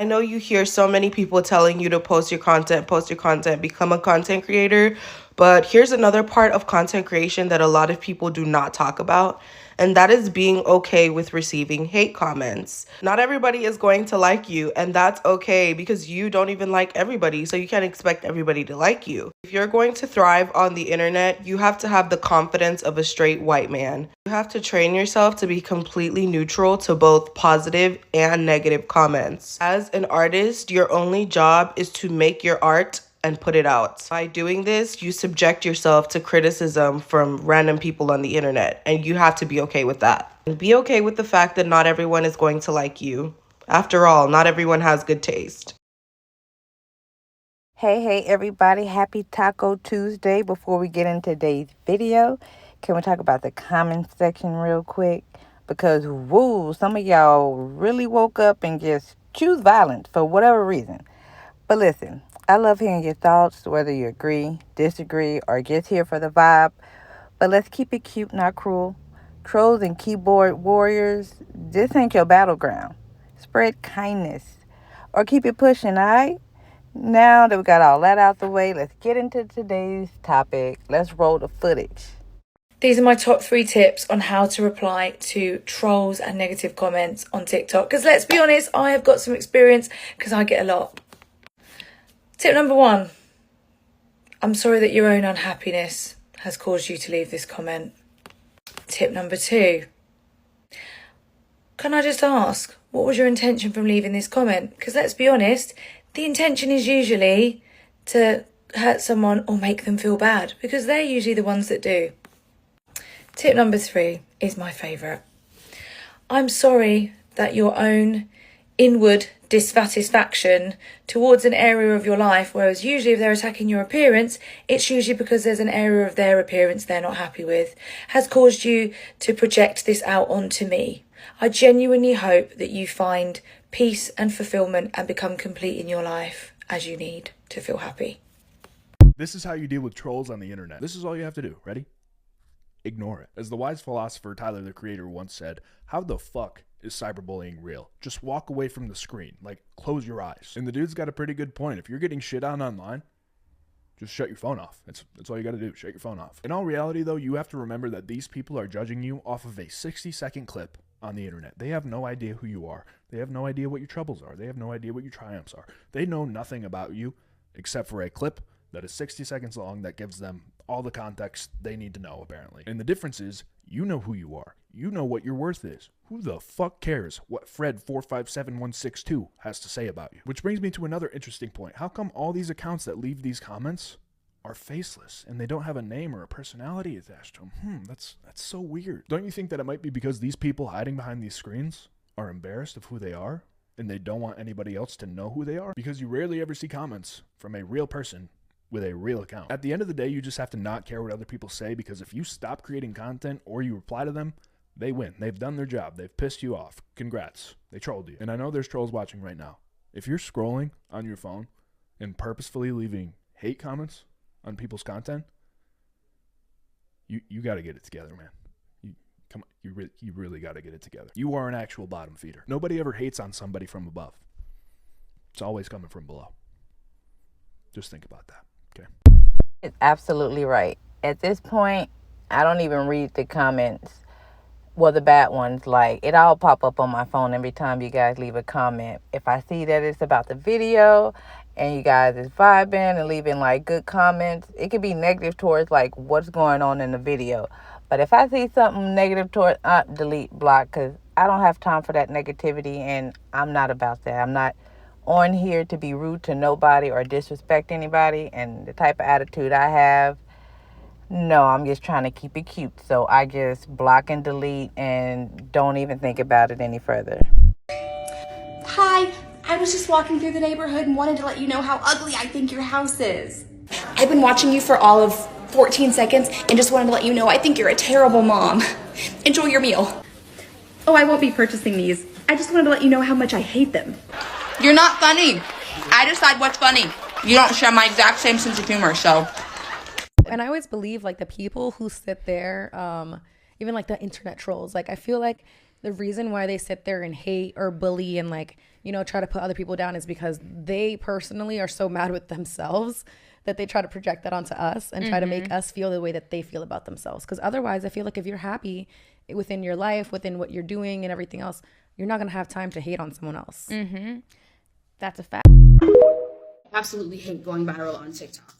know you hear so many people telling you to post your content, become a content creator, but here's another part of content creation that a lot of people do not talk about, and that is being okay with receiving hate comments. Not everybody is going to like you, and that's okay because you don't even like everybody, so you can't expect everybody to like you. If you're going to thrive on the internet, you have to have the confidence of a straight white man. You have to train yourself to be completely neutral to both positive and negative comments. As an artist, your only job is to make your art and put it out. By doing this, you subject yourself to criticism from random people on the internet, and you have to be okay with that. And be okay with the fact that not everyone is going to like you. After all, not everyone has good taste. Hey everybody, happy Taco Tuesday. Before we get into today's video, can we talk about the comment section real quick? Because woo, some of y'all really woke up and just choose violence for whatever reason. But listen, I love hearing your thoughts, whether you agree, disagree, or just here for the vibe. But let's keep it cute, not cruel. Trolls and keyboard warriors, this ain't your battleground. Spread kindness or keep it pushing, alright? Now that we got all that out the way, let's get into today's topic. Let's roll the footage. These are my top 3 tips on how to reply to trolls and negative comments on TikTok. Because let's be honest, I have got some experience because I get a lot. Tip number 1. I'm sorry that your own unhappiness has caused you to leave this comment. Tip number 2. Can I just ask, what was your intention from leaving this comment? Because let's be honest, the intention is usually to hurt someone or make them feel bad, because they're usually the ones that do. Tip number 3 is my favourite. I'm sorry that your own inward dissatisfaction towards an area of your life, whereas usually if they're attacking your appearance, it's usually because there's an area of their appearance they're not happy with, has caused you to project this out onto me. I genuinely hope that you find peace and fulfillment and become complete in your life as you need to feel happy. This is how you deal with trolls on the internet. This is all you have to do. Ready? Ignore it. As the wise philosopher Tyler, the Creator, once said, how the fuck is cyberbullying real? Just walk away from the screen. Like, close your eyes. And the dude's got a pretty good point. If you're getting shit on online, just shut your phone off. That's all you got to do. Shut your phone off. In all reality, though, you have to remember that these people are judging you off of a 60-second clip on the internet. They have no idea who you are. They have no idea what your troubles are. They have no idea what your triumphs are. They know nothing about you except for a clip that is 60 seconds long that gives them all the context they need to know, apparently. And the difference is, you know who you are. You know what your worth is. Who the fuck cares what Fred457162 has to say about you? Which brings me to another interesting point. How come all these accounts that leave these comments are faceless and they don't have a name or a personality attached to them? That's so weird. Don't you think that it might be because these people hiding behind these screens are embarrassed of who they are and they don't want anybody else to know who they are? Because you rarely ever see comments from a real person with a real account. At the end of the day, you just have to not care what other people say, because if you stop creating content or you reply to them, they win. They've done their job. They've pissed you off. Congrats. They trolled you. And I know there's trolls watching right now. If you're scrolling on your phone and purposefully leaving hate comments on people's content, you got to get it together, man. You really got to get it together. You are an actual bottom feeder. Nobody ever hates on somebody from above. It's always coming from below. Just think about that. Okay. It's absolutely right. At this point, I don't even read the comments. Well, the bad ones, like, it all pop up on my phone every time you guys leave a comment. If I see that it's about the video and you guys is vibing and leaving, like, good comments, it could be negative towards, like, what's going on in the video. But if I see something negative towards, delete, block, because I don't have time for that negativity, and I'm not about that. I'm not on here to be rude to nobody or disrespect anybody, and the type of attitude I have, no, I'm just trying to keep it cute. So I just block and delete and don't even think about it any further. Hi, I was just walking through the neighborhood and wanted to let you know how ugly I think your house is. I've been watching you for all of 14 seconds and just wanted to let you know I think you're a terrible mom. Enjoy your meal. Oh, I won't be purchasing these. I just wanted to let you know how much I hate them. You're not funny. I decide what's funny. You don't share my exact same sense of humor, so. And I always believe, like, the people who sit there, even like the internet trolls, like, I feel like The reason why they sit there and hate or bully and like, you know, try to put other people down is because they personally are so mad with themselves that they try to project that onto us and try to make us feel the way that they feel about themselves. Because otherwise, I feel like if you're happy within your life, within what you're doing and everything else, you're not going to have time to hate on someone else. That's a fact. Absolutely hate going viral on TikTok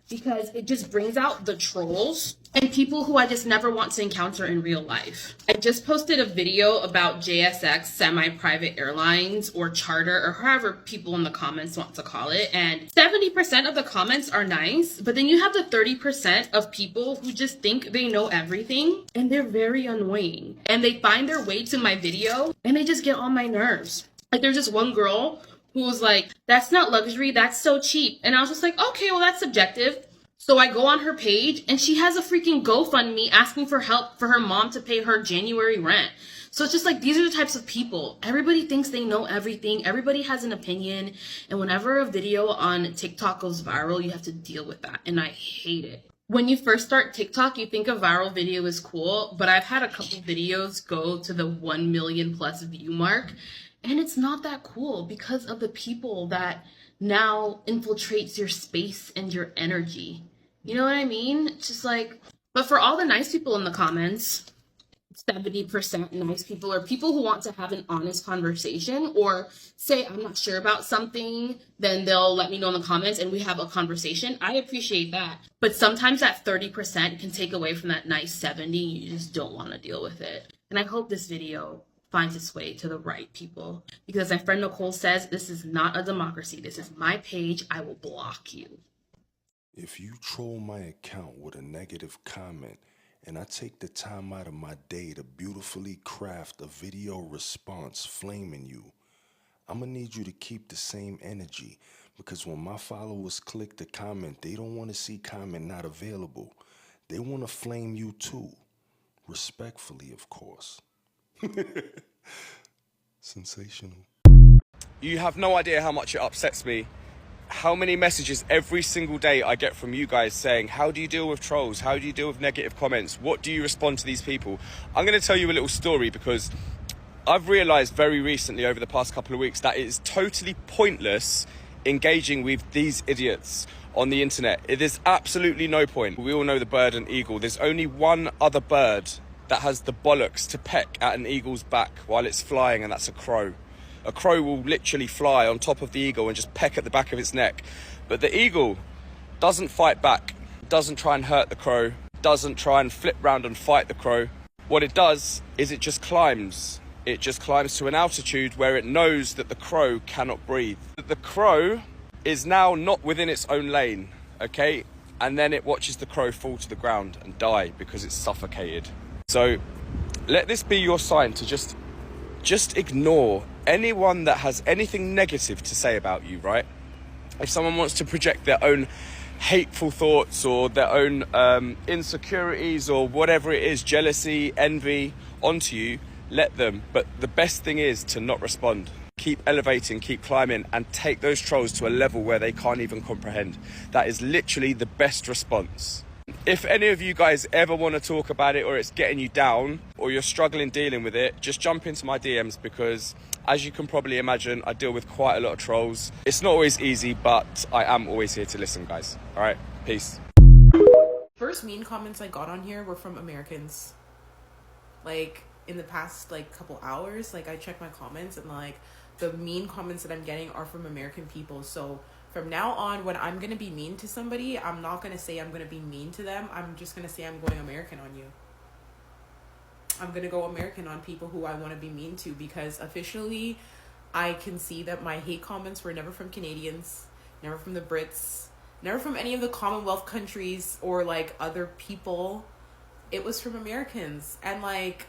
because it just brings out the trolls and people who I just never want to encounter in real life. I just posted a video about JSX semi-private airlines or charter or however people in the comments want to call it, and 70% of the comments are nice, but then you have the 30% of people who just think they know everything and they're very annoying and they find their way to my video and they just get on my nerves. Like there's just one girl who was like, that's not luxury, that's so cheap. And I was just like, okay, well, that's subjective. So I go on her page and she has a freaking GoFundMe asking for help for her mom to pay her January rent. So it's just like, these are the types of people. Everybody thinks they know everything. Everybody has an opinion. And whenever a video on TikTok goes viral, you have to deal with that. And I hate it. When you first start TikTok, you think a viral video is cool, but I've had a couple videos go to the 1 million plus view mark. And it's not that cool because of the people that now infiltrates your space and your energy. You know what I mean? It's just like, but for all the nice people in the comments, 70% nice people or people who want to have an honest conversation or say, I'm not sure about something, then they'll let me know in the comments and we have a conversation. I appreciate that. But sometimes that 30% can take away from that nice 70. You just don't want to deal with it. And I hope this video finds its way to the right people. Because my friend Nicole says, this is not a democracy. This is my page. I will block you. If you troll my account with a negative comment and I take the time out of my day to beautifully craft a video response flaming you, I'm gonna need you to keep the same energy, because when my followers click the comment, they don't want to see comment not available. They want to flame you too. Respectfully, of course. Sensational. You have no idea how much it upsets me. How many messages every single day I get from you guys saying, how do you deal with trolls? How do you deal with negative comments? What do you respond to these people? I'm going to tell you a little story because I've realized very recently over the past couple of weeks that it is totally pointless engaging with these idiots on the internet. It is absolutely no point. We all know the bird and eagle. There's only one other bird that has the bollocks to peck at an eagle's back while it's flying, and that's a crow. A crow will literally fly on top of the eagle and just peck at the back of its neck. But the eagle doesn't fight back, doesn't try and hurt the crow, doesn't try and flip round and fight the crow. What it does is it just climbs. It just climbs to an altitude where it knows that the crow cannot breathe. The crow is now not within its own lane, okay? And then it watches the crow fall to the ground and die because it's suffocated. So let this be your sign to just ignore anyone that has anything negative to say about you, right? If someone wants to project their own hateful thoughts or their own insecurities or whatever it is, jealousy, envy, onto you, let them. But the best thing is to not respond. Keep elevating, keep climbing, and take those trolls to a level where they can't even comprehend. That is literally the best response. If any of you guys ever want to talk about it, or it's getting you down, or you're struggling dealing with it, just jump into my DMs, because as you can probably imagine, I deal with quite a lot of trolls. It's not always easy, but I am always here to listen, guys. All right, peace. First mean comments I got on here were from Americans. Like, in the past, like, couple hours, like, I check my comments, and, like, the mean comments that I'm getting are from American people. So from now on, when I'm going to be mean to somebody, I'm not going to say I'm going to be mean to them. I'm just going to say I'm going American on you. I'm going to go American on people who I want to be mean to, because officially I can see that my hate comments were never from Canadians, never from the Brits, never from any of the Commonwealth countries or, like, other people. It was from Americans. And, like,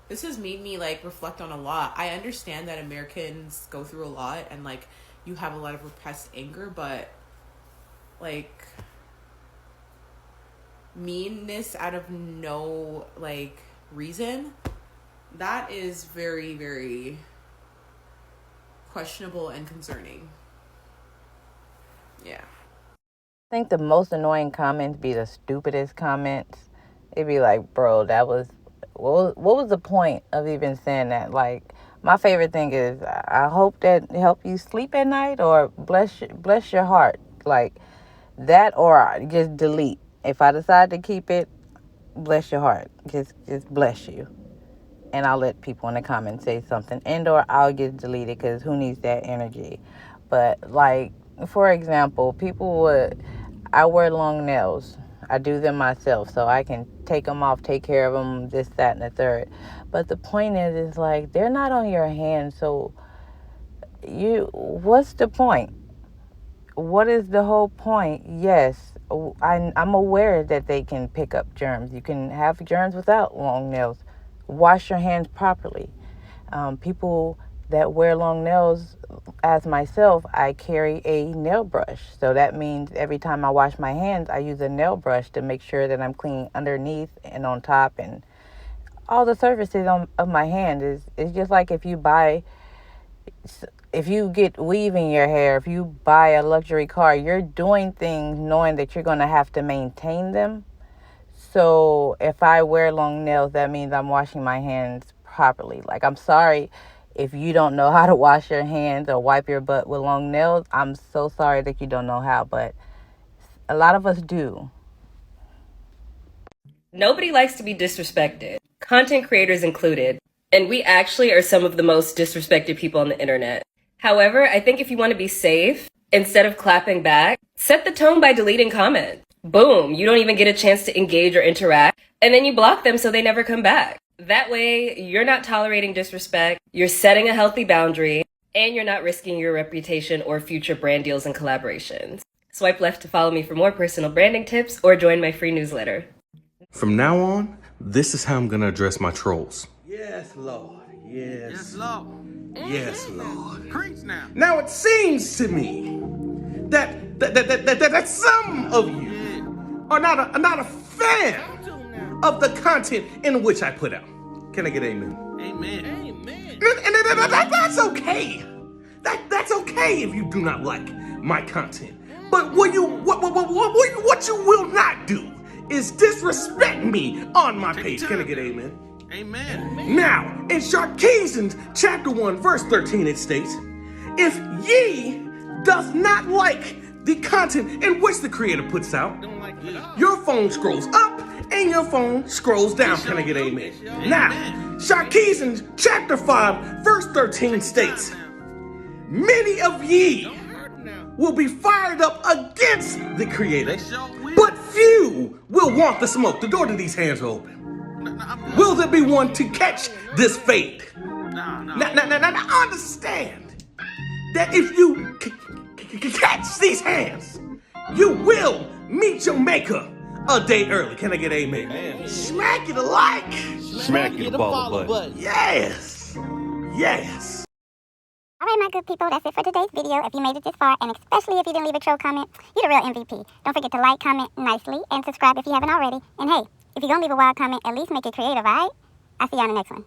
this has made me, like, reflect on a lot. I understand that Americans go through a lot and, like, you have a lot of repressed anger, but, like, meanness out of no, like, reason, that is very, very questionable and concerning. Yeah. I think the most annoying comments be the stupidest comments. It'd be like, bro, that was what was the point of even saying that? Like, my favorite thing is, I hope that help you sleep at night, or bless your heart. Like that, or just delete. If I decide to keep it, bless your heart. Just bless you. And I'll let people in the comments say something, and or I'll get deleted, because who needs that energy? But like, for example, I wear long nails. I do them myself, so I can take them off, take care of them, this, that, and the third. But the point is like, they're not on your hands, so what's the point? What is the whole point? Yes, I'm aware that they can pick up germs. You can have germs without long nails. Wash your hands properly. People that wear long nails, as myself, I carry a nail brush. So that means every time I wash my hands, I use a nail brush to make sure that I'm clean underneath and on top, and all the surfaces of my hand. It's just like if you get weave in your hair, if you buy a luxury car, you're doing things knowing that you're going to have to maintain them. So if I wear long nails, that means I'm washing my hands properly. Like, I'm sorry if you don't know how to wash your hands or wipe your butt with long nails. I'm so sorry that you don't know how, but a lot of us do. Nobody likes to be disrespected, content creators included, and we actually are some of the most disrespected people on the internet. However, I think if you want to be safe, instead of clapping back, set the tone by deleting comments. Boom, you don't even get a chance to engage or interact, and then you block them so they never come back. That way, you're not tolerating disrespect, you're setting a healthy boundary, and you're not risking your reputation or future brand deals and collaborations. Swipe left to follow me for more personal branding tips or join my free newsletter. From now on, this is how I'm gonna address my trolls. Yes, Lord. Yes, Lord. Yes, Lord. Preach now. Now it seems to me that some of you are not a fan of the content in which I put out. Can I get amen? Amen. Amen. And that's okay. That's okay if you do not like my content. But what you will not do is disrespect me on my page. Can I get amen? Amen. Now, in Sharkeisans chapter 1, verse 13, it states, if ye does not like the content in which the creator puts out, your phone scrolls up and your phone scrolls down. Can I get amen? Now, Sharkeisans chapter 5, verse 13 states, many of ye will be fired up against the creator, but few will want the smoke. The door to these hands are open. Will there be one to catch this fate? Now understand that if you catch these hands, you will meet your maker a day early. Can I get amen? Smack it a like. Smack it a follow button. Yes. Yes. All right, my good people, that's it for today's video. If you made it this far, and especially if you didn't leave a troll comment, you're the real MVP. Don't forget to like, comment nicely, and subscribe if you haven't already. And hey, if you're going to leave a wild comment, at least make it creative, all right? I'll see you on the next one.